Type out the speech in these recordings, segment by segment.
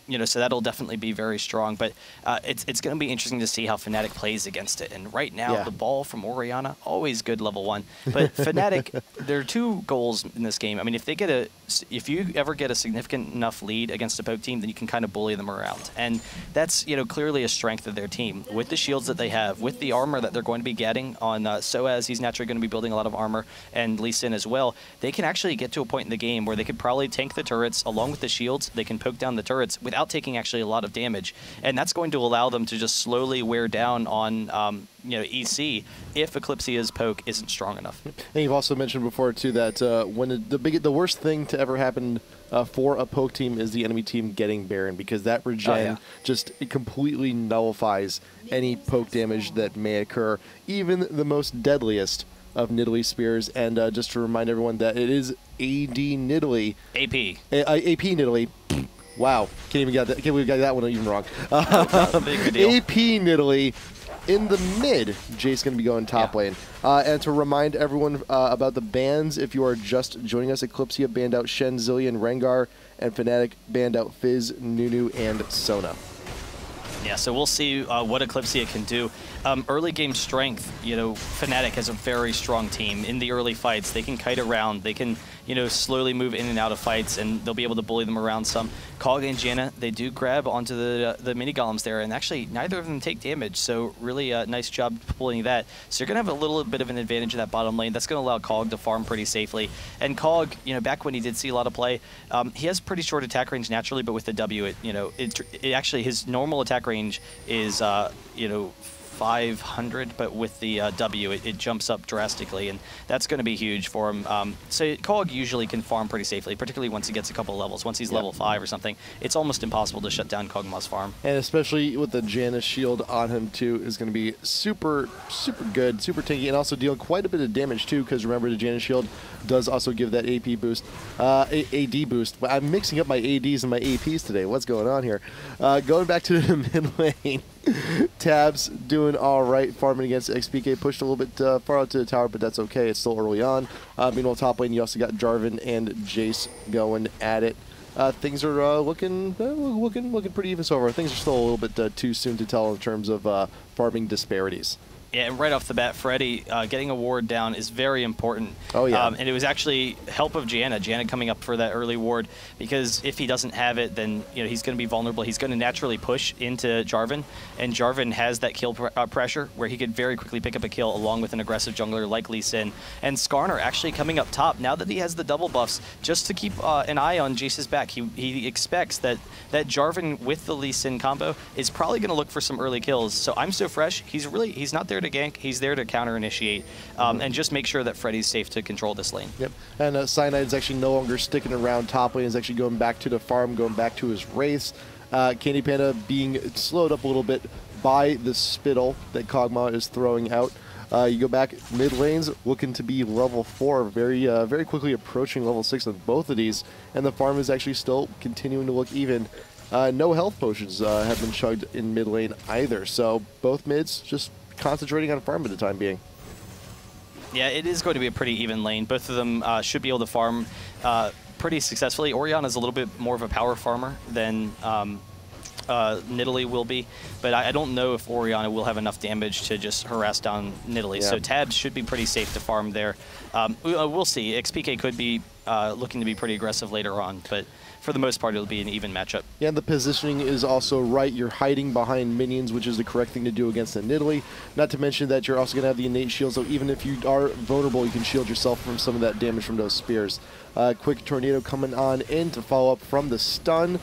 You know, so that'll definitely be very strong. But it's going to be interesting to see how Fnatic plays against it. And right now, the ball from Orianna, always good level 1. But Fnatic, there are 2 goals in this game. I mean, if you ever get a significant enough lead against a poke team, then you can kind of bully them around. And that's, you know, clearly a strength of their team. With the shields that they have, with the armor that they're going to be getting on Soaz, he's naturally going to be building a lot of armor, and Lee Sin as well, they can actually get to a point in the game where they could probably tank the turrets along with the shields. They can poke down the turrets without taking actually a lot of damage, and that's going to allow them to just slowly wear down on you know, EC if Eclypsia's poke isn't strong enough. And you've also mentioned before too that when the worst thing to ever happen for a poke team is the enemy team getting Baron, because that regen just completely nullifies any poke damage that may occur, even the most deadliest of Nidalee spears. And just to remind everyone that it is AD Nidalee. AP Nidalee. Wow, can't even get that. Can't believe we got that one even wrong. AP Nidalee in the mid. Jace going to be going top lane. And to remind everyone about the bans, if you are just joining us, Eclypsia banned out Shen, Zilean, Rengar, and Fnatic banned out Fizz, Nunu, and Sona. Yeah, so we'll see what Eclypsia can do. Early game strength, you know, Fnatic has a very strong team. In the early fights, they can kite around. They can, you know, slowly move in and out of fights, and they'll be able to bully them around some. Kog and Janna, they do grab onto the mini golems there, and actually neither of them take damage, so really nice job pulling that. So you're going to have a little bit of an advantage in that bottom lane. That's going to allow Kog to farm pretty safely. And Kog, you know, back when he did see a lot of play, he has pretty short attack range naturally, but with the W, it actually, his normal attack range is, you know, 500, but with the W, it jumps up drastically, and that's going to be huge for him. So Kog usually can farm pretty safely, particularly once he gets a couple of levels. Once he's level 5 or something, it's almost impossible to shut down Kog'Maw's farm. And especially with the Janna shield on him too, is going to be super good, super tanky, and also deal quite a bit of damage too, because remember the Janna shield does also give that AP boost, AD boost. I'm mixing up my ADs and my APs today. What's going on here? Going back to the mid lane. Tabs doing all right, farming against XPK, pushed a little bit far out to the tower, but that's okay. It's still early on. Meanwhile, top lane, you also got Jarvan and Jace going at it. Things are looking pretty even so far. Things are still a little bit too soon to tell in terms of farming disparities. Yeah, and right off the bat, Freddy getting a ward down is very important. Oh, yeah. And it was actually help of Janna. Janna coming up for that early ward, because if he doesn't have it, then he's going to be vulnerable. He's going to naturally push into Jarvan, and Jarvan has that kill pressure where he could very quickly pick up a kill along with an aggressive jungler like Lee Sin. And Skarner actually coming up top, now that he has the double buffs, just to keep an eye on Jace's back. He expects that Jarvan with the Lee Sin combo is probably going to look for some early kills. So I'm So Fresh, he's not there to gank, he's there to counter initiate and just make sure that Freddy's safe to control this lane. Yep, and Cyanide is actually no longer sticking around top lane, is actually going back to the farm, going back to his race. Candy Panda being slowed up a little bit by the spittle that Kog'Maw is throwing out. You go back mid lanes, looking to be level 4, very quickly approaching level 6 of both of these, and the farm is actually still continuing to look even. No health potions have been chugged in mid lane either, so both mids just concentrating on farm at the time being. Yeah, it is going to be a pretty even lane. Both of them should be able to farm pretty successfully. Orianna's a little bit more of a power farmer than Nidalee will be, but I don't know if Orianna will have enough damage to just harass down Nidalee. Yeah. So Tabs should be pretty safe to farm there. We'll see. XPK could be looking to be pretty aggressive later on, but for the most part, it'll be an even matchup. Yeah, and the positioning is also right. You're hiding behind minions, which is the correct thing to do against the Nidalee. Not to mention that you're also going to have the innate shield, so even if you are vulnerable, you can shield yourself from some of that damage from those spears. Quick tornado coming on in to follow up from the stun.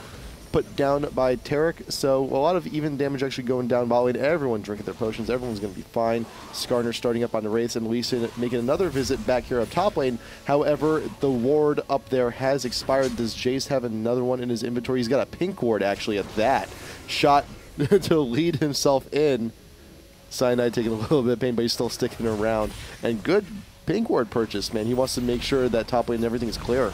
Put down by Taric, so a lot of even damage actually going down bot lane. Everyone drinking their potions, everyone's going to be fine. Skarner starting up on the Wraiths, and Lee Sin making another visit back here up top lane. However, the ward up there has expired. Does Jace have another one in his inventory? He's got a pink ward actually at that. Shot to lead himself in. Cyanide taking a little bit of pain, but he's still sticking around. And good pink ward purchase, man. He wants to make sure that top lane and everything is clear.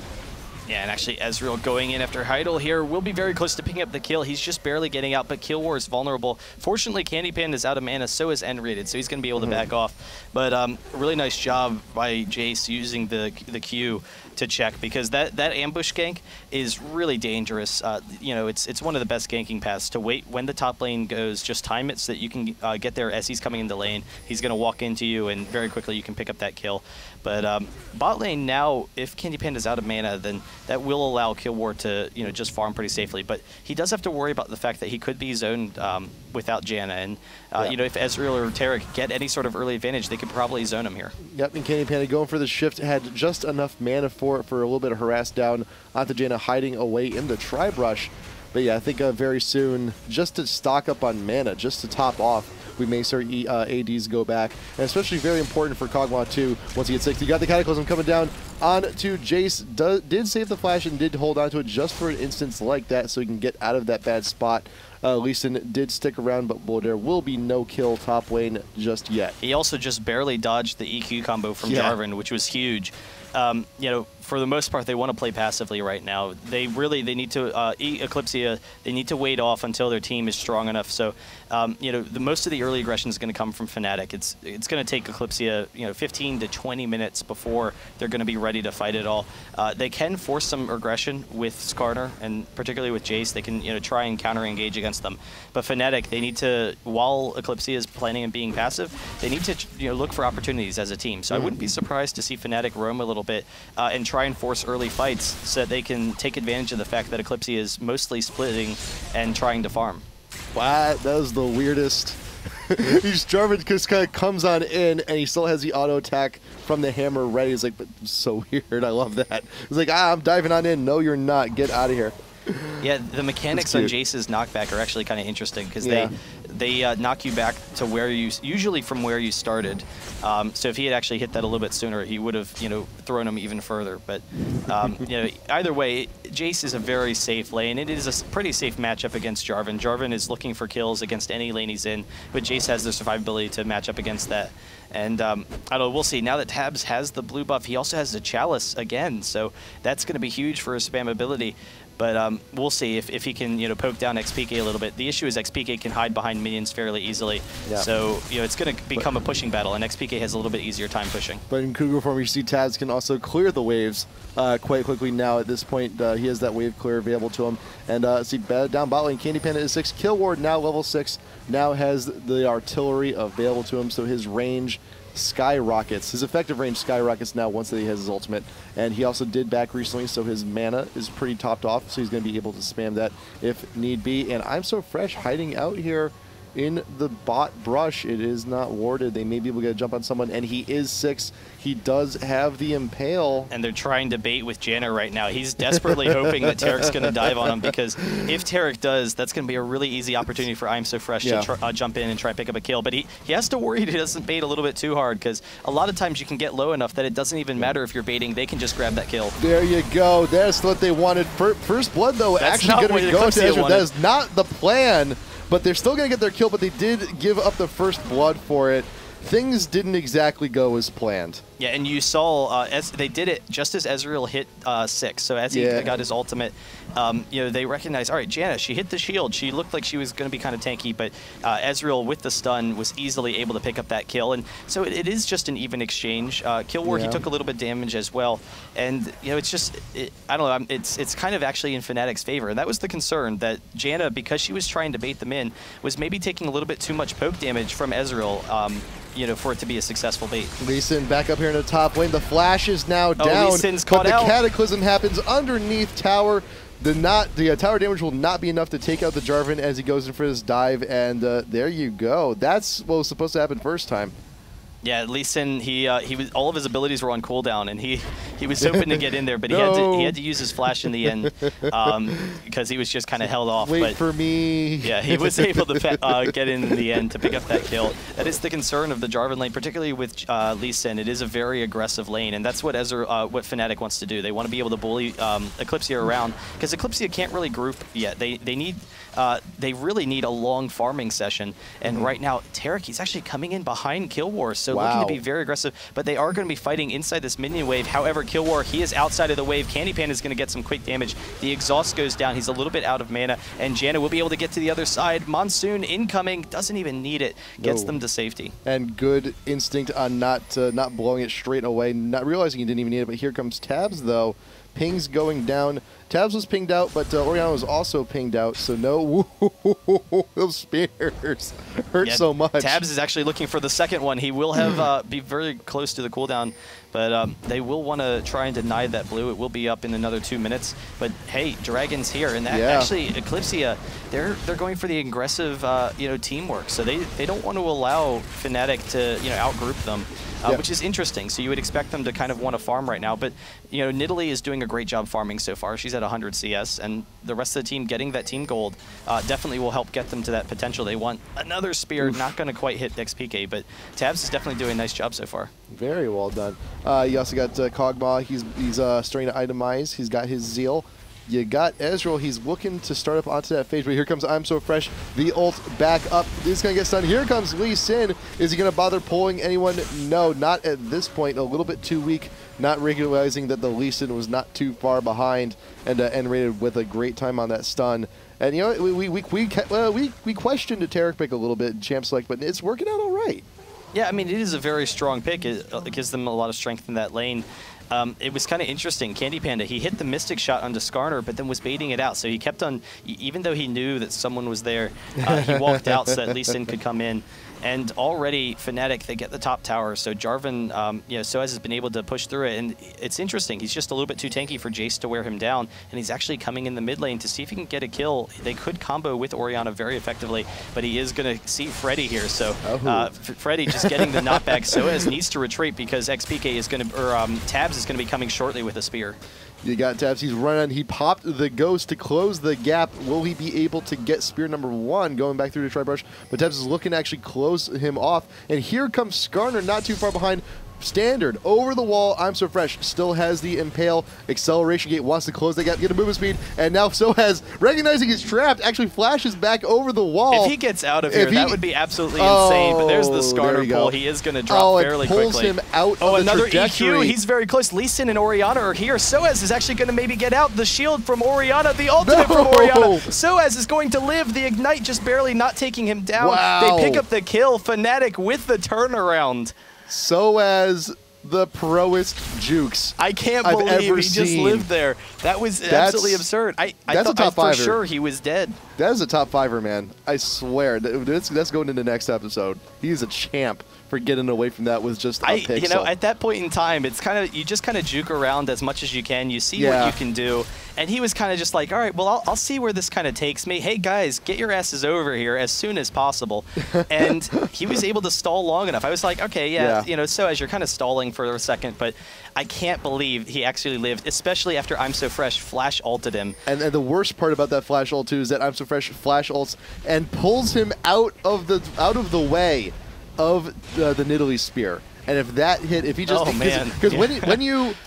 Yeah, and actually Ezreal going in after Heidel here will be very close to picking up the kill. He's just barely getting out, but Kill War is vulnerable. Fortunately, Candy Panda is out of mana, so is N-rated, so he's going to be able to back off. But really nice job by Jace using the Q to check, because that ambush gank is really dangerous. You know, it's one of the best ganking paths to wait when the top lane goes, just time it so that you can get there as he's coming into lane. He's going to walk into you, and very quickly you can pick up that kill. But bot lane now, if Candy Panda's out of mana, then that will allow Kill War to, you know, just farm pretty safely. But he does have to worry about the fact that he could be zoned without Janna. And, you know, if Ezreal or Taric get any sort of early advantage, they could probably zone him here. Yep, and Candy Panda going for the shift, had just enough mana for a little bit of harass down onto Janna, hiding away in the tri-brush. But yeah, I think very soon, just to stock up on mana, just to top off, we may start ADs go back. And especially very important for Kog'Maw too, once he gets 60. You got the Cataclysm coming down on to Jace. Did save the flash and did hold on to it just for an instance like that, so he can get out of that bad spot. Lee Sin did stick around, but there will be no kill top lane just yet. He also just barely dodged the EQ combo from Jarvan, which was huge. You know, for the most part, they want to play passively right now. They need to Eclypsia. They need to wait off until their team is strong enough. So, you know, most of the early aggression is going to come from Fnatic. It's going to take Eclypsia, you know, 15 to 20 minutes before they're going to be ready to fight it all. They can force some aggression with Skarner, and particularly with Jace, they can, you know, try and counter engage against them. But Fnatic, they need to, while Eclypsia is planning on being passive, they need to, you know, look for opportunities as a team. So I wouldn't be surprised to see Fnatic roam a little bit and try and force early fights so that they can take advantage of the fact that Eclypsia is mostly splitting and trying to farm. Wow, that was the weirdest. Jarvan just kind of comes on in, and he still has the auto attack from the hammer ready. He's like, but so weird. I love that. He's like, I'm diving on in. No, you're not. Get out of here. Yeah, the mechanics on Jace's knockback are actually kind of interesting, because they knock you back to where you usually from where you started. So if he had actually hit that a little bit sooner, he would have, you know, thrown him even further. But you know, either way, Jace is a very safe lane. It is a pretty safe matchup against Jarvan. Jarvan is looking for kills against any lane he's in, but Jace has the survivability to match up against that. And I don't know, we'll see. Now that Tabs has the blue buff, he also has the Chalice again, so that's going to be huge for his spam ability. But we'll see if he can, you know, poke down XPK a little bit. The issue is XPK can hide behind minions fairly easily. Yeah. So, you know, it's going to become a pushing battle, and XPK has a little bit easier time pushing. But in Cougar form, you see Tabs can also clear the waves quite quickly now. At this point, he has that wave clear available to him. And see, down bot lane, Candy Panda is 6. Kill Ward now level 6, now has the artillery available to him, so his range skyrockets. His effective range skyrockets now once that he has his ultimate. And he also did back recently, so his mana is pretty topped off, so he's going to be able to spam that if need be. And I'm So Fresh hiding out here in the bot brush. It is not warded. They may be able to get a jump on someone, and he is 6. He does have the Impale. And they're trying to bait with Janna right now. He's desperately hoping that Taric's going to dive on him, because if Taric does, that's going to be a really easy opportunity for I'm So Fresh to jump in and try and pick up a kill. But he has to worry he doesn't bait a little bit too hard, because a lot of times you can get low enough that it doesn't even matter if you're baiting. They can just grab that kill. There you go. That's what they wanted. First blood, though, that's actually going to go to Ezreal. That is not the plan. But they're still going to get their kill, but they did give up the first blood for it. Things didn't exactly go as planned. Yeah, and you saw they did it just as Ezreal hit 6. So as he got his ultimate, you know, they recognized, all right, Janna, she hit the shield. She looked like she was going to be kind of tanky, but Ezreal with the stun was easily able to pick up that kill. And so it is just an even exchange. Kill War, he took a little bit of damage as well. And, you know, it's just, I don't know, it's kind of actually in Fnatic's favor. And that was the concern, that Janna, because she was trying to bait them in, was maybe taking a little bit too much poke damage from Ezreal, you know, for it to be a successful bait. Lee Sin back up here in the top lane. The flash is now down, Lee Sin's but caught out. The Cataclysm happens underneath tower. The tower damage will not be enough to take out the Jarvan as he goes in for his dive, and there you go. That's what was supposed to happen first time. Yeah, Lee Sin, he was, all of his abilities were on cooldown, and he was hoping to get in there, but he had to use his flash in the end, because he was just kind of held off. Wait for me. Yeah, he was able to get in the end to pick up that kill. That is the concern of the Jarvan lane, particularly with Lee Sin. It is a very aggressive lane, and that's what what Fnatic wants to do. They want to be able to bully Eclypsia around, because Eclypsia can't really group yet. They really need a long farming session, and right now Taric, he's actually coming in behind Kill War. so looking to be very aggressive, but they are going to be fighting inside this minion wave. However, Killwar, he is outside of the wave. Candy Pan is going to get some quick damage. The exhaust goes down. He's a little bit out of mana, and Janna will be able to get to the other side. Monsoon incoming, doesn't even need it, gets them to safety. And good instinct on not blowing it straight away, not realizing he didn't even need it, but here comes Tabs, though. Pings going down. Tabs was pinged out, but Orianna was also pinged out, so no. Those spears hurt so much. Tabs is actually looking for the second one. He will have be very close to the cooldown, but they will want to try and deny that blue. It will be up in another 2 minutes, but hey, Dragon's here, and that actually Eclypsia, they're going for the aggressive teamwork, so they don't want to allow Fnatic to outgroup them. Which is interesting. So you would expect them to kind of want to farm right now, but Nidalee is doing a great job farming so far. She's at 100 CS, and the rest of the team getting that team gold definitely will help get them to that potential they want. Another spear, not going to quite hit XPK, but Tabs is definitely doing a nice job so far. Very well done. You also got Kog'Maw. He's starting to itemize. He's got his Zeal. You got Ezreal. He's looking to start up onto that phase, but here comes I'm So Fresh. The ult back up. He's going to get stunned. Here comes Lee Sin. Is he going to bother pulling anyone? No, not at this point. A little bit too weak, not realizing that the Lee Sin was not too far behind, and rated with a great time on that stun. And we questioned a Taric pick a little bit in Champ Select, but it's working out all right. Yeah, I mean, it is a very strong pick. It gives them a lot of strength in that lane. It was kind of interesting. Candy Panda, he hit the Mystic shot onto Skarner, but then was baiting it out. So he kept on, even though he knew that someone was there, he walked out so that Lee Sin could come in. And already Fnatic, they get the top tower. So Jarvan, Soaz has been able to push through it. And it's interesting. He's just a little bit too tanky for Jace to wear him down. And he's actually coming in the mid lane to see if he can get a kill. They could combo with Orianna very effectively, but he is going to see Freddy here. So Freddy just getting the knockback. Soaz needs to retreat because XPK is going to, or Tabs is going to be coming shortly with a spear. You got Tabs, he's running, he popped the Ghost to close the gap. Will he be able to get spear number 1 going back through to Tri-Brush? But Tabs is looking to actually close him off. And here comes Skarner, not too far behind. Standard, over the wall, I'm So Fresh, still has the Impale, Acceleration Gate, wants to close the gap, get a movement speed, and now Soaz, recognizing he's trapped, actually flashes back over the wall. If he gets out of here, that would be absolutely insane, but there's the Skarner pull. He is going to drop fairly quickly. Pulls him out of another the trajectory. EQ, he's very close. Lee Sin and Orianna are here. Soaz is actually going to maybe get out. The shield from Orianna, the ultimate from Orianna. Soaz is going to live. The Ignite just barely not taking him down. They pick up the kill. Fnatic with the turnaround. Soaz, the proest jukes I can't believe he just lived there. That was absolutely absurd. I thought for sure he was dead. That is a top 5er, man. I swear. That's going into the next episode. He's a champ for getting away from that with just a pixel. At that point in time, it's kind of, you just kind of juke around as much as you can. You see what you can do. And he was kind of just like, all right, well, I'll see where this kind of takes me. Hey, guys, get your asses over here as soon as possible. And he was able to stall long enough. I was like, okay, so as you're kind of stalling for a second, but I can't believe he actually lived, especially after I'm So Fresh flash ulted him. And the worst part about that flash ult, too, is that I'm So Fresh flash ults and pulls him out of the way of the Nidalee spear. And if that hit, if he just, because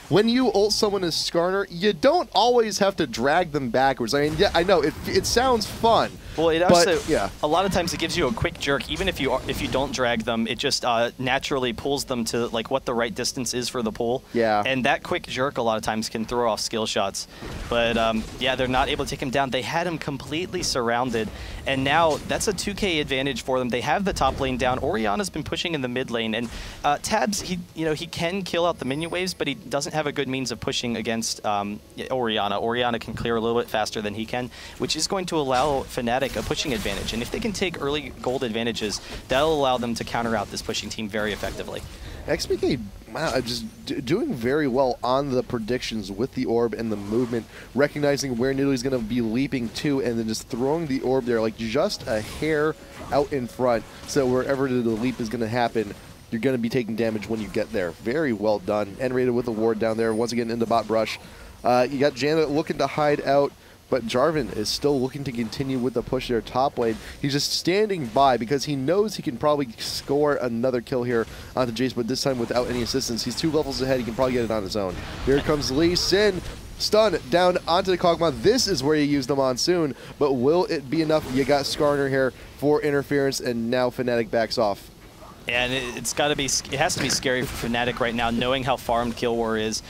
when you ult someone as Skarner, you don't always have to drag them backwards. I mean, yeah, I know it sounds fun. Well, it also, a lot of times it gives you a quick jerk. Even if you don't drag them, it just naturally pulls them to like what the right distance is for the pull. Yeah. And that quick jerk a lot of times can throw off skill shots. But yeah, they're not able to take him down. They had him completely surrounded, and now that's a 2K advantage for them. They have the top lane down. Orianna's been pushing in the mid lane, and Tabs, he can kill out the minion waves, but he doesn't have a good means of pushing against Orianna. Orianna can clear a little bit faster than he can, which is going to allow Fnatic a pushing advantage. And if they can take early gold advantages, that'll allow them to counter out this pushing team very effectively. XPK, wow, just doing very well on the predictions with the orb and the movement, recognizing where Nidalee's going to be leaping to, and then just throwing the orb there like just a hair out in front, so wherever the leap is going to happen, you're going to be taking damage when you get there. Very well done. N-rated with the ward down there, once again in the bot brush. You got Janna looking to hide out, but Jarvan is still looking to continue with the push there top lane. He's just standing by because he knows he can probably score another kill here onto Jace, but this time without any assistance. He's 2 levels ahead. He can probably get it on his own. Here comes Lee Sin. Stun down onto the Kog'Maw. This is where you use the Monsoon, but will it be enough? You got Skarner here for interference, and now Fnatic backs off. And it's got to be, it has to be scary for Fnatic right now, knowing how farmed Kill War is.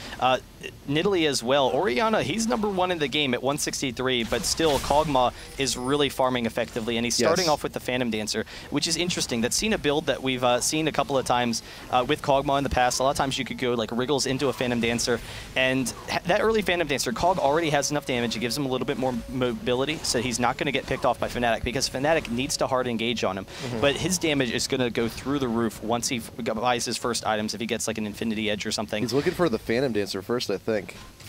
Nidalee as well. Orianna, he's #1 in the game at 163, but still Kog'Maw is really farming effectively, and he's starting off with the Phantom Dancer, which is interesting. That's seen a build that we've seen a couple of times with Kog'Maw in the past. A lot of times you could go like Wriggles into a Phantom Dancer, and that early Phantom Dancer, Kog already has enough damage. It gives him a little bit more mobility, so he's not going to get picked off by Fnatic, because Fnatic needs to hard engage on him. But his damage is going to go through the roof once he buys his first items, if he gets like an Infinity Edge or something. He's looking for the Phantom Dancer first, I think.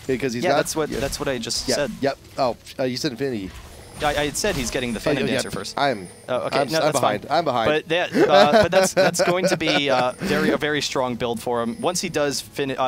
Because he's that's what I just said. Yep. Oh, you said Infinity. I had said he's getting the Phantom Dancer first. Okay. I'm that's behind. Fine. I'm behind. But that's going to be a very strong build for him. Once he does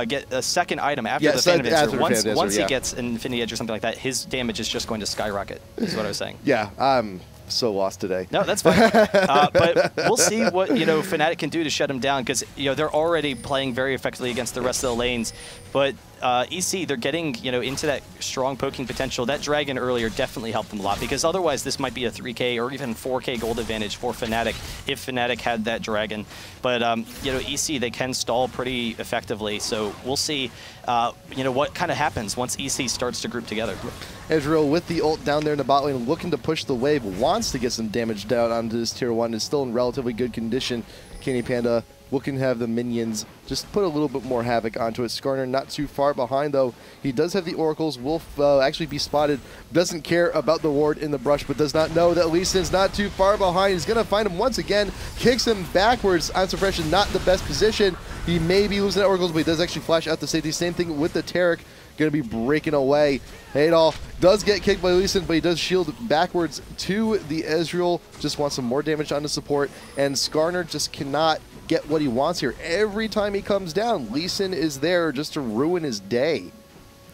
get a second item after the Phantom Dancer, once he gets an Infinity Edge or something like that, his damage is just going to skyrocket, is what I was saying. Yeah, I'm so lost today. No, that's fine. But we'll see what Fnatic can do to shut him down, because they're already playing very effectively against the rest of the lanes. But EC, they're getting into that strong poking potential. That dragon earlier definitely helped them a lot, because otherwise this might be a 3K or even 4K gold advantage for Fnatic if Fnatic had that dragon. But EC, they can stall pretty effectively, so we'll see what kind of happens once EC starts to group together. Ezreal with the ult down there in the bot lane, looking to push the wave, wants to get some damage down onto this tier 1, is still in relatively good condition. Candy Panda looking to have the minions just put a little bit more havoc onto it. Skarner not too far behind, though. He does have the oracles, will actually be spotted. Doesn't care about the ward in the brush, but does not know that Lee Sin's not too far behind. He's going to find him once again, kicks him backwards. I'm so fresh in not the best position. He may be losing that oracles, but he does actually flash out the safety. Same thing with the Taric. Going to be breaking away. Hadal does get kicked by Lee Sin, but he does shield backwards to the Ezreal. Just wants some more damage on the support, and Skarner just cannot get what he wants here. Every time he comes down, Lee Sin is there just to ruin his day.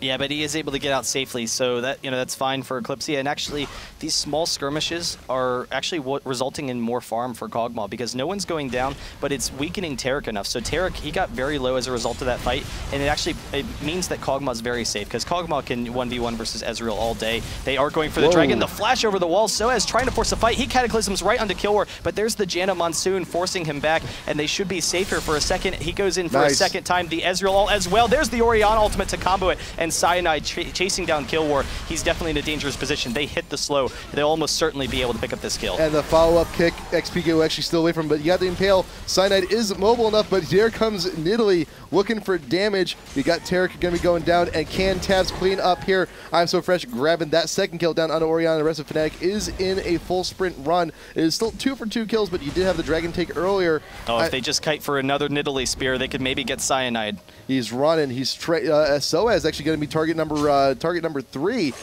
Yeah, but he is able to get out safely, so that that's fine for Eclypsia. And actually, these small skirmishes are actually resulting in more farm for Kog'Maw, because no one's going down, but it's weakening Taric enough. So Taric, he got very low as a result of that fight, and it means that Kog'Maw's very safe, because Kog'Maw can 1v1 versus Ezreal all day. They are going for the dragon, the flash over the wall. Soaz trying to force a fight. He cataclysms right onto Kill War, but there's the Janna Monsoon forcing him back, and they should be safer for a second. He goes in for a second time. The Ezreal ult as well. There's the Orianna ultimate to combo it, and Cyanide chasing down Kill War. He's definitely in a dangerous position. They hit the slow. They'll almost certainly be able to pick up this kill. And the follow-up kick, XPK will actually still away from him, but you got the Impale. Cyanide is mobile enough, but here comes Nidalee looking for damage. You got Taric going to be going down, and can Tabs clean up here. I'm so fresh grabbing that second kill down onto Orianna. The rest of Fnatic is in a full sprint run. It is still 2 for 2 kills, but you did have the dragon take earlier. Oh, if they just kite for another Nidalee spear, they could maybe get Cyanide. He's running. He's Soaz actually going to be target number 3.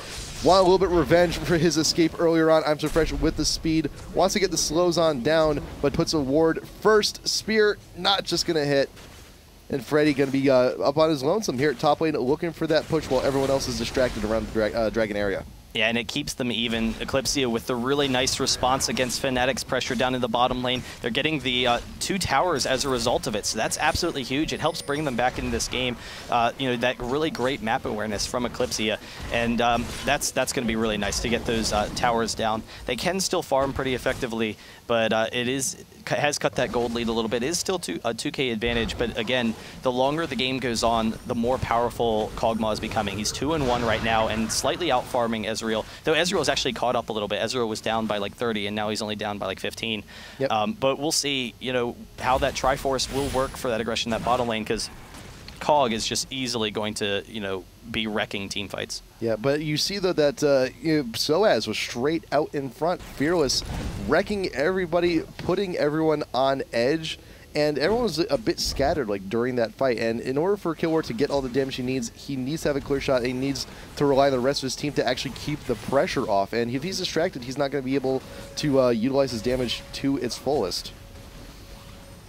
Want a little bit of revenge for his escape earlier on. I'm so fresh with the speed. Wants to get the slows on down, but puts a ward first. Spear not just going to hit. And Freddy going to be up on his lonesome here at top lane, looking for that push while everyone else is distracted around the dragon area. Yeah, and it keeps them even. Eclypsia with the really nice response against Fnatic's pressure down in the bottom lane. They're getting the 2 towers as a result of it, so that's absolutely huge. It helps bring them back into this game. That really great map awareness from Eclypsia, and that's going to be really nice to get those towers down. They can still farm pretty effectively, but it has cut that gold lead a little bit. It is still a 2K advantage, but again, the longer the game goes on, the more powerful Kog'Maw is becoming. He's 2-1 right now, and slightly out farming Ezreal, though Ezreal has actually caught up a little bit. Ezreal was down by like 30, and now he's only down by like 15. Yep. But we'll see, how that Triforce will work for that aggression, that bottom lane, because Kog is just easily going to, be wrecking team fights. Yeah, but you see though that Soaz was straight out in front, fearless, wrecking everybody, putting everyone on edge, and everyone was a bit scattered like during that fight. And in order for Kill War to get all the damage he needs to have a clear shot. He needs to rely on the rest of his team to actually keep the pressure off. And if he's distracted, he's not going to be able to utilize his damage to its fullest.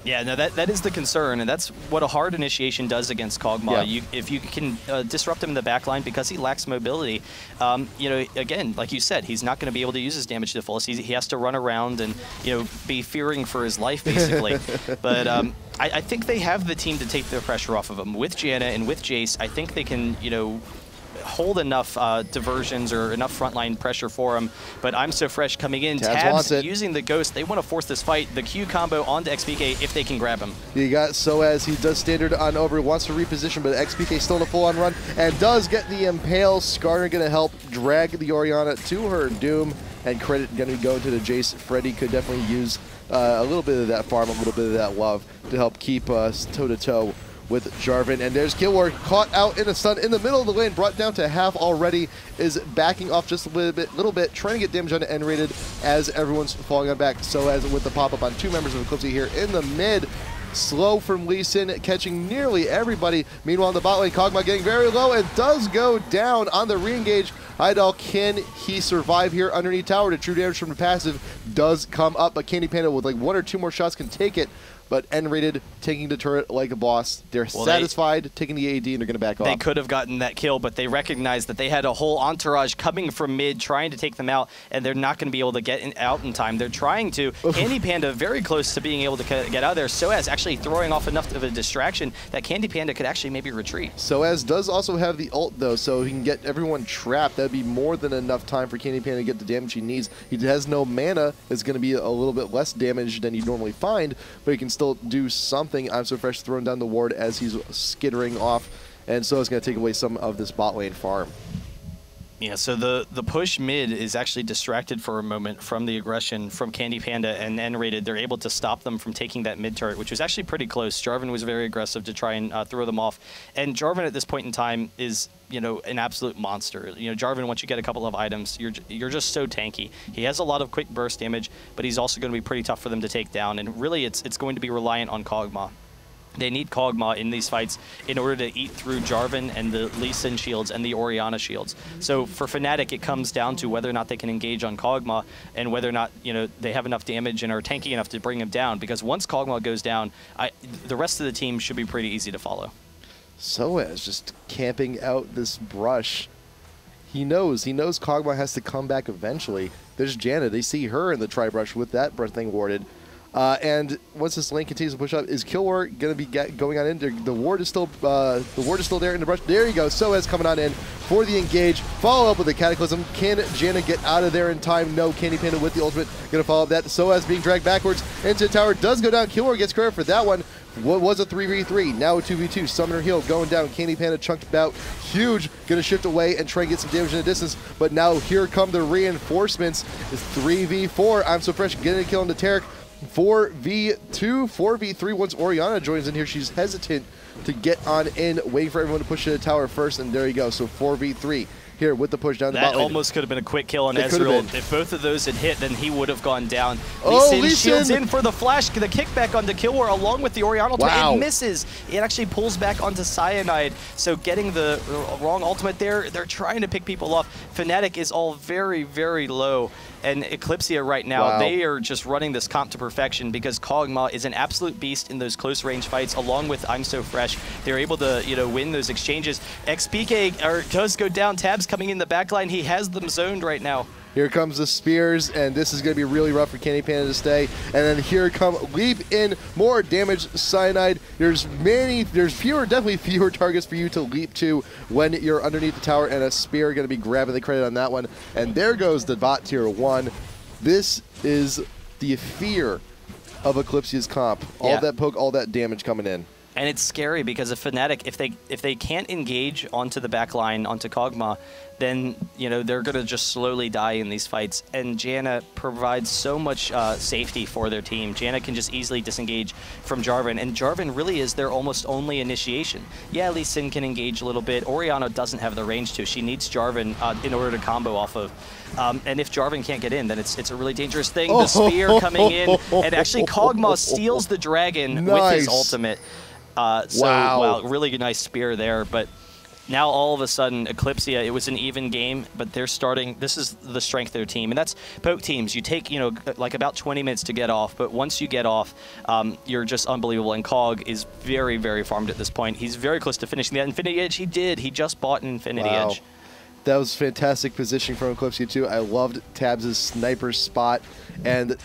Yeah, no, that is the concern, and that's what a hard initiation does against Kog'Maw. Yeah. If you can disrupt him in the backline because he lacks mobility, again, like you said, he's not going to be able to use his damage to the fullest. He has to run around and, be fearing for his life, basically. But I think they have the team to take the pressure off of him. With Janna and with Jace, I think they can, hold enough diversions or enough frontline pressure for him. But I'm So Fresh coming in. Tabs using the Ghost. They want to force this fight. The Q combo onto XPK if they can grab him. You got Soaz. He does standard on over. Wants to reposition, but XPK still in a full-on run and does get the Impale. Skarner going to help drag the Orianna to her doom. And credit going to be going to the Jace. Freddy could definitely use a little bit of that farm, a little bit of that love to help keep us toe-to-toe with Jarvan. And there's Killwar caught out in a stun in the middle of the lane, brought down to half already, is backing off just a little bit, trying to get damage on N-rated as everyone's falling on back. So as with the pop-up on 2 members of Eclypsia here in the mid, slow from Lee Sin, catching nearly everybody. Meanwhile, in the bot lane, Kog'Maw getting very low and does go down on the re-engage. Idol, can he survive here underneath tower? The true damage from the passive does come up, but Candy Panda with like 1 or 2 more shots can take it. But N-rated, taking the turret like a boss. They're satisfied, taking the AD, and they're going to back off. They could have gotten that kill, but they recognized that they had a whole entourage coming from mid, trying to take them out, and they're not going to be able to get out in time. They're trying to. Candy Panda very close to being able to get out of there. Soaz actually throwing off enough of a distraction that Candy Panda could actually maybe retreat. Soaz does also have the ult, though, so he can get everyone trapped. That would be more than enough time for Candy Panda to get the damage he needs. He has no mana. It's going to be a little bit less damage than you normally find, but he can still do something. I'm So Fresh throwing down the ward as he's skittering off, and so it's going to take away some of this bot lane farm. Yeah, so the push mid is actually distracted for a moment from the aggression from Candy Panda and N-rated. They're able to stop them from taking that mid turret, which was actually pretty close. Jarvan was very aggressive to try and throw them off. And Jarvan at this point in time is, you know, an absolute monster. You know, Jarvan, once you get a couple of items, you're just so tanky. He has a lot of quick burst damage, but he's also going to be pretty tough for them to take down. And really, it's going to be reliant on Kog'Maw. They need Kog'Maw in these fights in order to eat through Jarvan and the Lee Sin shields and the Orianna shields. So for Fnatic, it comes down to whether or not they can engage on Kog'Maw and whether or not, you know, they have enough damage and are tanky enough to bring him down. Because once Kog'Maw goes down, the rest of the team should be pretty easy to follow. Soaz just camping out this brush. He knows Kog'Maw has to come back eventually. There's Janna. They see her in the tri-brush with that breath thing warded. And once this lane continues to push up, is Killwar going to be going on in there? The ward is still there in the brush. There you go. Soaz coming on in for the engage. Follow up with the Cataclysm. Can Janna get out of there in time? No. Candy Panda with the ultimate going to follow up that. Soaz being dragged backwards into the tower. Does go down. Killwar gets credit for that one. What was a 3v3, now a 2v2. Summoner heal going down. Candy Panda chunked about. Huge. Going to shift away and try and get some damage in the distance. But now here come the reinforcements. It's 3v4. I'm So Fresh getting a kill on the Taric. 4v2, 4v3 once Orianna joins in here. She's hesitant to get on in, waiting for everyone to push to the tower first, and there you go. So 4v3 here with the push down the bot lane. That almost could have been a quick kill on Ezreal. If both of those had hit, then he would have gone down. Lee Sin shields in for the flash, the kickback onto Killwar along with the Orianna ultimate. Wow. It misses. It actually pulls back onto Cyanide. So getting the wrong ultimate there, they're trying to pick people off. Fnatic is all very, very low. And Eclypsia right now, they are just running this comp to perfection because Kog'Maw is an absolute beast in those close range fights along with I'm So Fresh. They're able to, you know, win those exchanges. XPK does go down. Tabs coming in the backline. He has them zoned right now. Here comes the spears, and this is going to be really rough for Candy Panda to stay. And then here come leap in, more damage, Cyanide. There's definitely fewer targets for you to leap to when you're underneath the tower, and a spear going to be grabbing the credit on that one. And there goes the bot tier 1. This is the fear of Eclypsia's comp. All that poke, all that damage coming in. And it's scary because if Fnatic, if they can't engage onto the back line, onto Kog'Maw, then, you know, they're going to just slowly die in these fights. And Janna provides so much safety for their team. Janna can just easily disengage from Jarvan, and Jarvan really is their almost only initiation. Yeah, Lee Sin can engage a little bit. Orianna doesn't have the range to. She needs Jarvan in order to combo off of. And if Jarvan can't get in, then it's a really dangerous thing. The spear coming in, and actually Kog'Maw steals the dragon with his ultimate. Wow, really nice spear there, but now all of a sudden Eclypsia, it was an even game, but they're starting, this is the strength of their team, and that's poke teams. You take, you know, like about 20 minutes to get off, but once you get off, you're just unbelievable, and Kog is very, very farmed at this point. He's very close to finishing that Infinity Edge. He just bought an Infinity Edge. That was fantastic positioning from Eclypsia too. I loved Tabs' sniper spot, and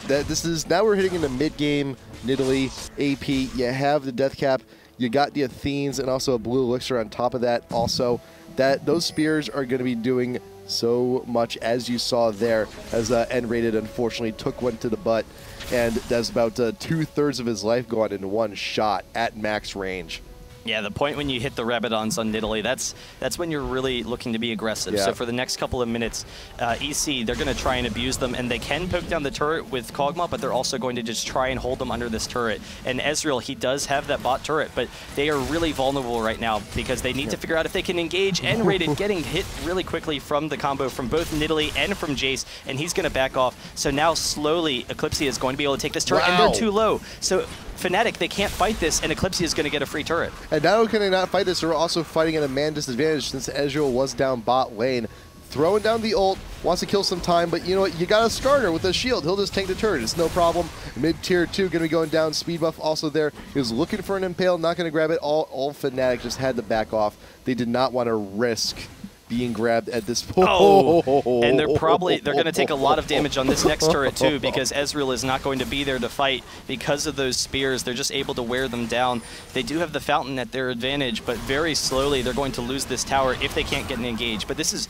now we're hitting into mid-game Nidalee AP. You have the death cap. You got the Athenes and also a blue elixir on top of that also. those spears are going to be doing so much, as you saw there, as N-Rated unfortunately took one to the butt, and that's about 2/3 of his life gone in one shot at max range. Yeah, the point when you hit the Rabadons on Nidalee, that's when you're really looking to be aggressive. Yeah. So for the next couple of minutes, EC, they're going to try and abuse them, and they can poke down the turret with Kog'Maw, but they're also going to just try and hold them under this turret. And Ezreal, he does have that bot turret, but they are really vulnerable right now because they need to figure out if they can engage. N-Rated getting hit really quickly from the combo from both Nidalee and from Jace, and he's going to back off. So now slowly, Eclypsia is going to be able to take this turret, and they're too low. So Fnatic, they can't fight this, and Eclypsia is going to get a free turret. And not only can they not fight this, they're also fighting at a man disadvantage since Ezreal was down bot lane. Throwing down the ult, wants to kill some time, but you know what? You got a starter with a shield. He'll just tank the turret. It's no problem. Mid-tier 2 going to be going down. Speed buff also there. He was looking for an impale, not going to grab it. All Fnatic just had to back off. They did not want to risk being grabbed at this point. Oh, and they're going to take a lot of damage on this next turret too, because Ezreal is not going to be there to fight because of those spears. They're just able to wear them down. They do have the fountain at their advantage, but very slowly they're going to lose this tower if they can't get an engage. But this is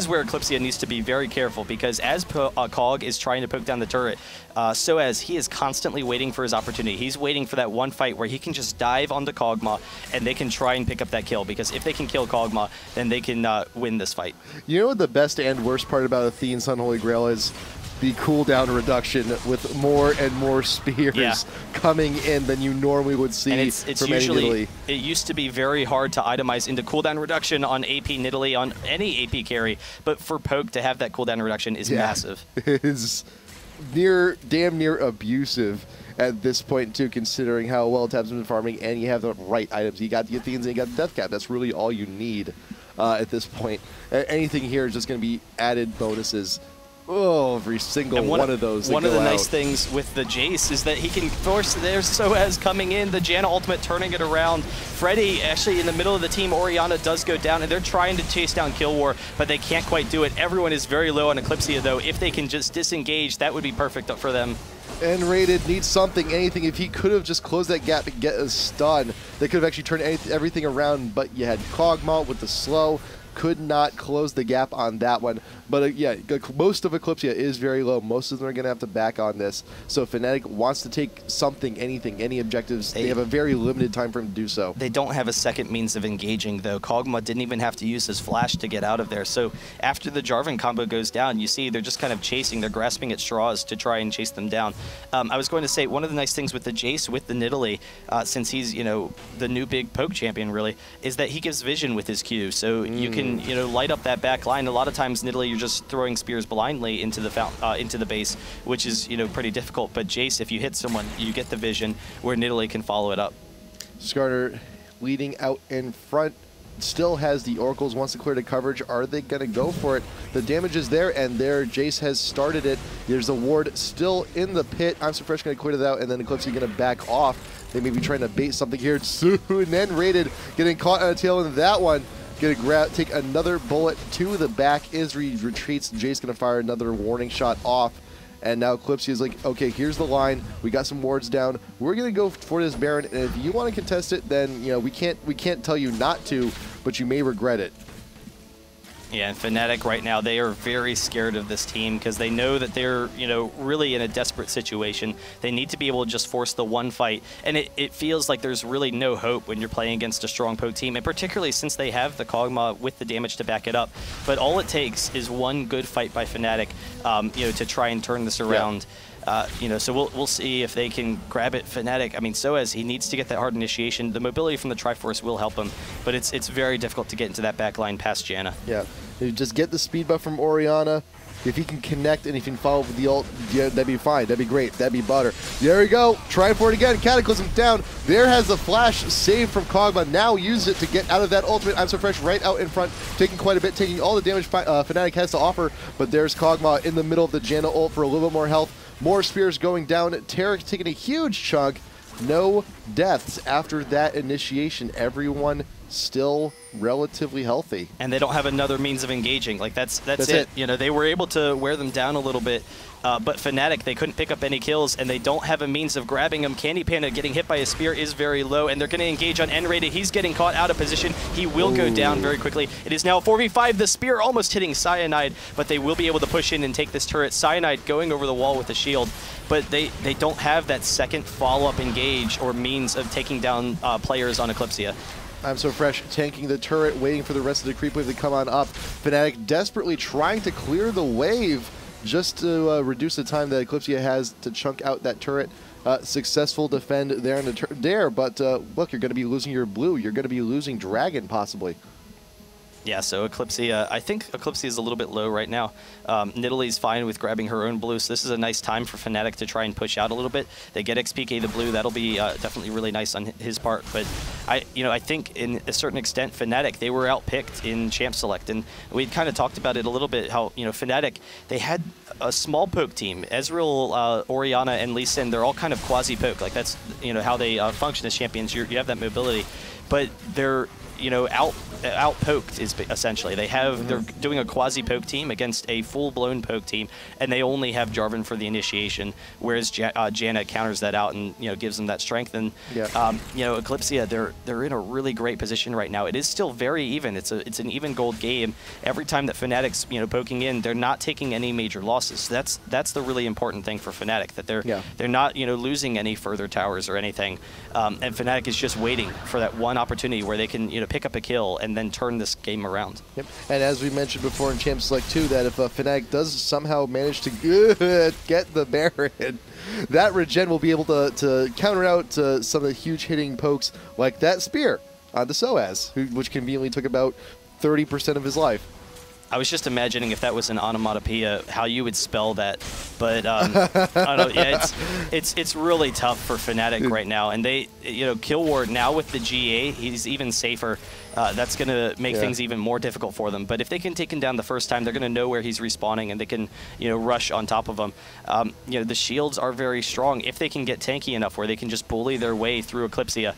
where Eclypsia needs to be very careful, because as Kog is trying to poke down the turret, so as he is constantly waiting for his opportunity. He's waiting for that one fight where he can just dive onto Kog'Maw and they can try and pick up that kill, because if they can kill Kog'Maw, then they can win this fight. You know what the best and worst part about Athene's Unholy Grail is? The cooldown reduction with more and more spears coming in than you normally would see. And it's usually, it used to be very hard to itemize into cooldown reduction on AP Nidalee, on any AP carry, but for Poke to have that cooldown reduction is massive. It is damn near abusive at this point too, considering how well Tab's been farming, and you have the right items. You got the Athenes and you got the Death Cap. That's really all you need at this point. Anything here is just going to be added bonuses. Oh, every single one of those. One of the nice things with the Jace is that he can force there's Soaz coming in, the Janna ultimate turning it around. Freddy actually in the middle of the team, Orianna does go down, and they're trying to chase down Kill War, but they can't quite do it. Everyone is very low on Eclypsia though. If they can just disengage, that would be perfect for them. N-Rated needs something, anything. If he could have just closed that gap and get a stun, they could have actually turned everything around, but you had Kog'Maw with the slow. Could not close the gap on that one. But yeah, most of Eclypsia is very low. Most of them are going to have to back on this. So Fnatic wants to take something, anything, any objectives. They have a very limited time frame to do so. They don't have a second means of engaging, though. Kog'Maw didn't even have to use his flash to get out of there. So after the Jarvan combo goes down, you see they're just kind of chasing. They're grasping at straws to try and chase them down. I was going to say, one of the nice things with the Jace, with the Nidalee, since he's, you know, the new big poke champion, really, is that he gives vision with his Q. So you can, you know, light up that back line. A lot of times, Nidalee, you're just throwing spears blindly into the base, which is, you know, pretty difficult. But Jace, if you hit someone, you get the vision where Nidalee can follow it up. Skarner leading out in front, still has the Oracles, wants to clear the coverage. Are they going to go for it? The damage is there, and there Jace has started it. There's a ward still in the pit. I'm so fresh going to clear that out, and then Eclypsia going to back off. They may be trying to bait something here soon. N-Rated getting caught on a tail in that one. Gonna take another bullet to the back. Isri retreats. Jace gonna fire another warning shot off. And now Eclypsia is like, okay, here's the line. We got some wards down. We're gonna go for this Baron, and if you want to contest it, then you know we can't tell you not to, but you may regret it. Yeah, and Fnatic right now, they are very scared of this team because they know that they're, you know, really in a desperate situation. They need to be able to just force the one fight, and it feels like there's really no hope when you're playing against a strong poke team, and particularly since they have the Kog'Maw with the damage to back it up. But all it takes is one good fight by Fnatic, you know, to try and turn this around. You know, so we'll see if they can grab it. Fnatic, I mean, Soaz, he needs to get that hard initiation. The mobility from the Triforce will help him, but it's very difficult to get into that back line past Janna. Yeah, you just get the speed buff from Orianna. If he can connect and if he can follow with the ult, yeah, that'd be fine. That'd be great. That'd be butter. There we go. Try for it again. Cataclysm down. There has the flash save from Kog'Maw. Now use it to get out of that ultimate. I'm so fresh right out in front, taking quite a bit, taking all the damage Fnatic has to offer. But there's Kog'Maw in the middle of the Janna ult for a little bit more health. More spears going down. Tarek taking a huge chunk. No deaths after that initiation. Everyone still relatively healthy. And they don't have another means of engaging. Like, that's it. You know, they were able to wear them down a little bit, but Fnatic, they couldn't pick up any kills, and they don't have a means of grabbing them. Candy Panda getting hit by a spear is very low, and they're going to engage on N-Rated. He's getting caught out of position. He will go down very quickly. It is now 4v5. The spear almost hitting Cyanide, but they will be able to push in and take this turret. Cyanide going over the wall with the shield, but they don't have that second follow-up engage or means of taking down players on Eclypsia. I'm So Fresh tanking the turret, waiting for the rest of the creep wave to come on up. Fnatic desperately trying to clear the wave just to reduce the time that Eclypsia has to chunk out that turret. Successful defend there in the but look, you're going to be losing your blue. You're going to be losing Dragon, possibly. Yeah, so Eclypsia, I think Eclypsia is a little bit low right now. Nidalee's fine with grabbing her own blue, so this is a nice time for Fnatic to try and push out a little bit. They get XPK the blue, that'll be definitely really nice on his part. But I think in a certain extent, Fnatic, they were outpicked in Champ Select, and we kind of talked about it a little bit. How Fnatic, they had a small poke team. Ezreal, Orianna, and Lee Sin, they're all kind of quasi poke. Like that's how they function as champions. You have that mobility, but they're out-poked is essentially. They're doing a quasi-poke team against a full-blown poke team, and they only have Jarvan for the initiation, whereas Janna counters that out and gives them that strength. And Eclypsia, they're in a really great position right now. It is still very even. It's an even gold game. Every time that Fnatic's poking in, they're not taking any major losses. So that's the really important thing for Fnatic, that they're not losing any further towers or anything. And Fnatic is just waiting for that one opportunity where they can pick up a kill and then turn this game around. Yep. And as we mentioned before in Champ Select 2, that if Fnatic does somehow manage to get the Baron, that regen will be able to counter out some of the huge hitting pokes like that spear onto Soaz, which conveniently took about 30% of his life. I was just imagining if that was an onomatopoeia, how you would spell that. But I don't know. Yeah, it's really tough for Fnatic right now, and they, Kill Ward now with the GA, he's even safer. That's going to make things even more difficult for them. But if they can take him down the first time, they're going to know where he's respawning, and they can, rush on top of him. The shields are very strong. If they can get tanky enough where they can just bully their way through Eclypsia,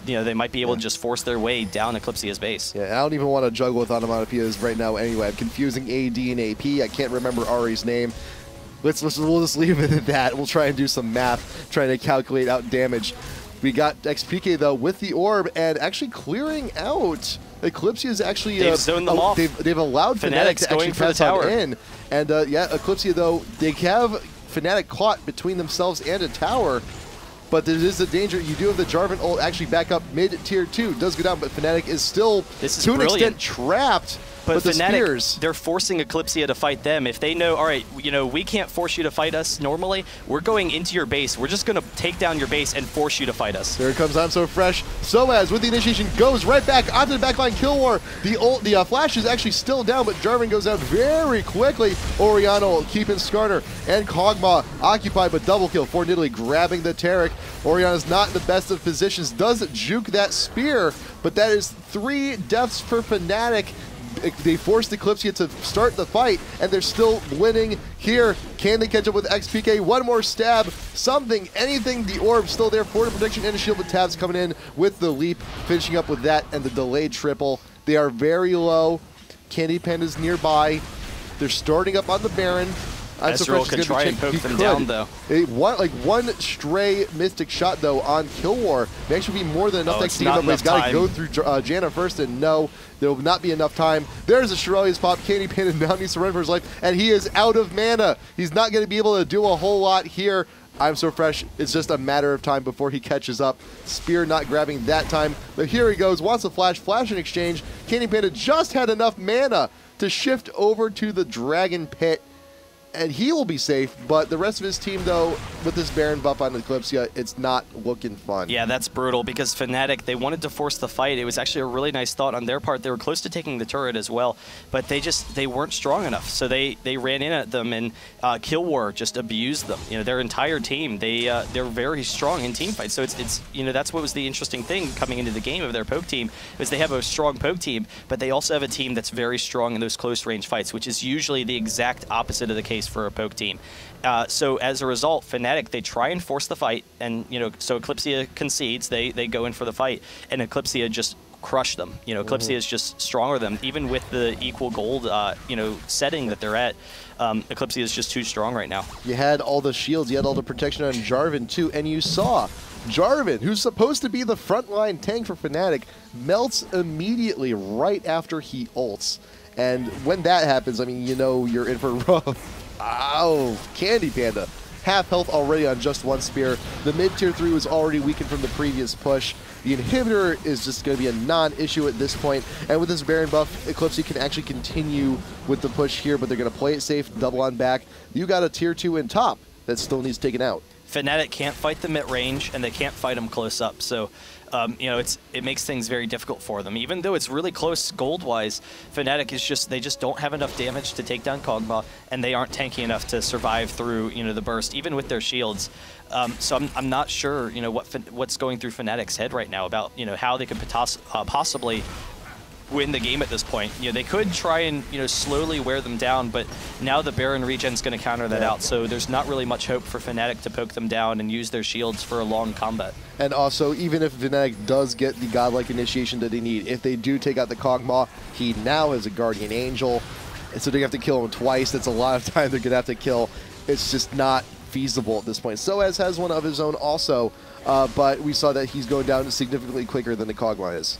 they might be able to just force their way down Eclypsia's base. Yeah, I don't even want to juggle with onomatopoeias right now anyway. I'm confusing AD and AP. I can't remember Ari's name. We'll just leave it at that. We'll try and do some math, trying to calculate out damage. We got XPK, though, with the orb and actually clearing out. Eclypsia is actually... They've zoned them off. They've allowed Fnatic to actually pass on in. And, Eclypsia, though, they have Fnatic caught between themselves and a tower. But there is a danger. You do have the Jarvan ult actually back up mid-tier 2. Does go down, but Fnatic is still, to an extent, trapped. But Fnatic, the spears, they're forcing Eclypsia to fight them. If they know, all right, we can't force you to fight us normally, we're going into your base. We're just going to take down your base and force you to fight us. There it comes I'm So Fresh. Soaz with the initiation goes right back onto the backline kill war. The flash is actually still down, but Jarvan goes down very quickly. Orianna keeping Skarner and Kog'Maw occupied, but double kill for Nidalee grabbing the Taric. Orianna's not in the best of positions, does juke that spear, but that is 3 deaths for Fnatic. They forced Eclypsia to start the fight, and they're still winning here. Can they catch up with XPK? One more stab, something, anything. The orb still there for the protection and a shield, with Tabs coming in with the leap, finishing up with that and the delayed triple. They are very low. Candy Panda's nearby. They're starting up on the Baron. Ezreal could try and poke them down, though. One stray Mystic shot, though, on Kill War may actually be more than enough to but he's got to go through Janna first, and no, there will not be enough time. There's a Shirelius pop. Candy Panda now needs to run for his life, and he is out of mana. He's not going to be able to do a whole lot here. I'm So Fresh, it's just a matter of time before he catches up. Spear not grabbing that time, but here he goes, wants a flash in exchange. Candy Panda just had enough mana to shift over to the Dragon Pit, and he will be safe, but the rest of his team, though, with this Baron buff on Eclypsia, it's not looking fun. Yeah, that's brutal, because Fnatic, they wanted to force the fight. It was actually a really nice thought on their part. They were close to taking the turret as well, but they weren't strong enough, so they ran in at them, and Kill War just abused them. Their entire team, they're very strong in team fights, so it's that's what was the interesting thing coming into the game of their poke team, is they have a strong poke team, but they also have a team that's very strong in those close range fights, which is usually the exact opposite of the case for a poke team. So as a result, Fnatic, they try and force the fight, and so Eclypsia concedes, they go in for the fight, and Eclypsia just crush them. You know, Eclypsia is just stronger than them. Even with the equal gold, you know, setting that they're at, Eclypsia is just too strong right now. You had all the shields, you had all the protection on Jarvan too, and you saw Jarvan, who's supposed to be the frontline tank for Fnatic, melts immediately right after he ults. And when that happens, I mean, you know you're in for rough. Ow, Candy Panda. Half health already on just one spear. The mid-tier 3 was already weakened from the previous push. The inhibitor is just going to be a non-issue at this point. And with this Baron buff, Eclypsia can actually continue with the push here, but they're going to play it safe, double on back. You got a tier 2 in top that still needs taken out. Fnatic can't fight them at range, and they can't fight them close up. So, you know, it makes things very difficult for them. Even though it's really close gold-wise, Fnatic is they just don't have enough damage to take down Kog'Maw, and they aren't tanky enough to survive through, you know, the burst, even with their shields. So I'm not sure, you know, what's going through Fnatic's head right now about, you know, how they could possibly win the game at this point. You know, they could try and, you know, slowly wear them down, but now the Baron regen is going to counter that out, so there's not really much hope for Fnatic to poke them down and use their shields for a long combat. And also, even if Fnatic does get the godlike initiation that they need, if they do take out the Kog'Maw, he now has a Guardian Angel, and so they have to kill him twice. That's a lot of time they're going to have to kill. It's just not feasible at this point. Soaz has one of his own also, but we saw that he's going down significantly quicker than the Kog'Maw is.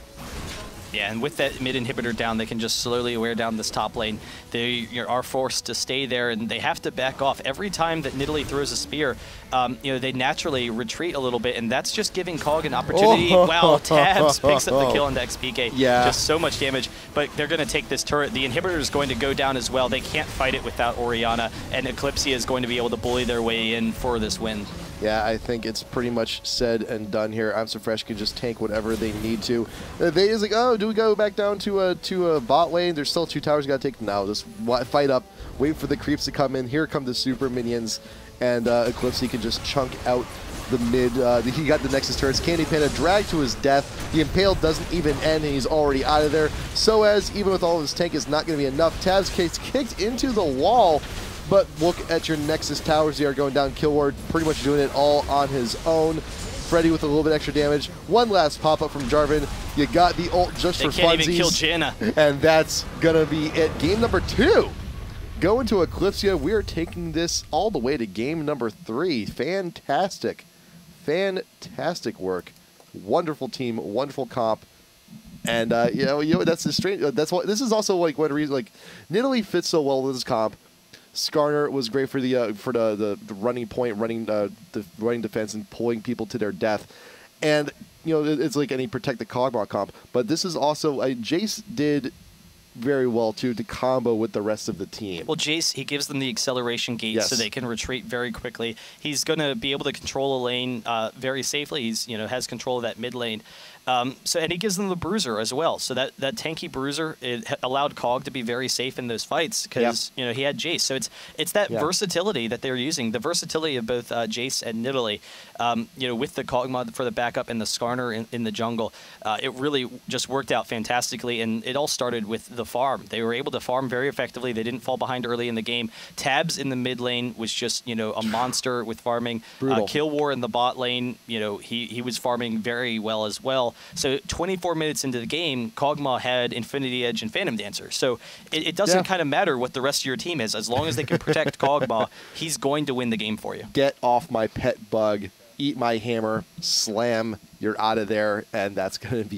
Yeah, and with that mid inhibitor down, they can just slowly wear down this top lane. They are forced to stay there, and they have to back off. Every time that Nidalee throws a spear, you know, they naturally retreat a little bit, and that's just giving Kog an opportunity. Oh. Wow, Tabs picks up the kill into XPK. Yeah. Just so much damage, but they're going to take this turret. The inhibitor is going to go down as well. They can't fight it without Orianna, and Eclypsia is going to be able to bully their way in for this win. Yeah, I think it's pretty much said and done here. I'm So Fresh can just tank whatever they need to. They is like, oh, do we go back down to a bot lane? There's still 2 towers you got to take. No, just fight up, wait for the creeps to come in. Here come the super minions, and Eclypsia can just chunk out the mid. He got the Nexus turrets. Candy Panda dragged to his death. The Impale doesn't even end, and he's already out of there. Soaz, even with all of his tank, is not going to be enough. Tabs gets kicked into the wall. But look at your Nexus towers. They are going down. Killward pretty much doing it all on his own. Freddy with a little bit extra damage. One last pop-up from Jarvan. You got the ult just for funsies. They can't even kill Janna. And that's going to be it. Game number 2. Going to Eclypsia. We are taking this all the way to game number 3. Fantastic. Fantastic work. Wonderful team. Wonderful comp. And, you know, that's the strange. That's what this is also like one reason. Like, Nidalee fits so well with this comp. Skarner was great for the running point, running defense, and pulling people to their death. And you know, it's like any protect the Kog'Maw comp. But this is also Jace did very well too to combo with the rest of the team. Well, Jace, he gives them the acceleration gate so they can retreat very quickly. He's going to be able to control a lane very safely. He's, you know, has control of that mid lane. And he gives them the Bruiser as well. So that tanky Bruiser, it allowed Kog to be very safe in those fights because you know, he had Jace. So it's that versatility that they're using, the versatility of both Jace and Nidalee. You know, with the Kog'Maw for the backup and the Skarner in the jungle, it really just worked out fantastically. And it all started with the farm. They were able to farm very effectively. They didn't fall behind early in the game. Tabs in the mid lane was just, you know, a monster with farming. Kill War in the bot lane, you know, he was farming very well as well. So 24 minutes into the game, Kog'Maw had Infinity Edge and Phantom Dancer. So it doesn't kind of matter what the rest of your team is. As long as they can protect Kog'Maw, he's going to win the game for you. Get off my pet bug, eat my hammer, slam, you're out of there, and that's going to be